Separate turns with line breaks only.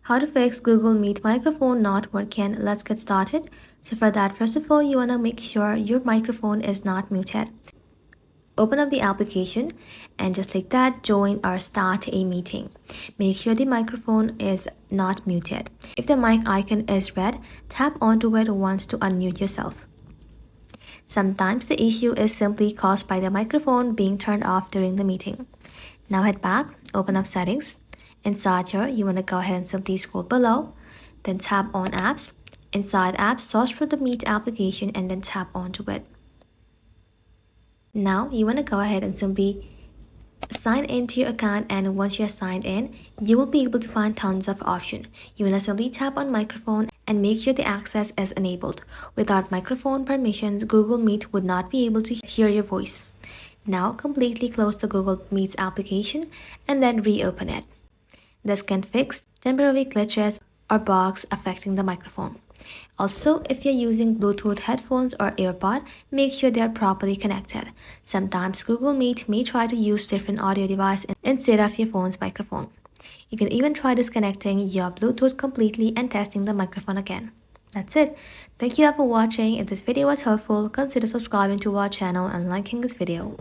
How to fix Google Meet microphone not working? Let's get started. So for that, first of all, you want to make sure your microphone is not muted. Open up the application and just like that, join or start a meeting. Make sure the microphone is not muted. If the mic icon is red, tap onto it once to unmute yourself. Sometimes the issue is simply caused by the microphone being turned off during the meeting. Now head back, open up settings. Inside here, you want to go ahead and simply scroll below, then tap on apps. Inside apps, search for the Meet application and then tap onto it. Now you want to go ahead and simply sign into your account, and once you're signed in, you will be able to find tons of options. You want to simply tap on microphone and make sure the access is enabled. Without microphone permissions, Google Meet would not be able to hear your voice. Now completely close the Google Meets application and then reopen it. This can fix temporary glitches or bugs affecting the microphone. Also, if you're using Bluetooth headphones or AirPod, make sure they are properly connected. Sometimes Google Meet may try to use different audio device instead of your phone's microphone. You can even try disconnecting your Bluetooth completely and testing the microphone again. That's it. Thank you all for watching. If this video was helpful, consider subscribing to our channel and liking this video.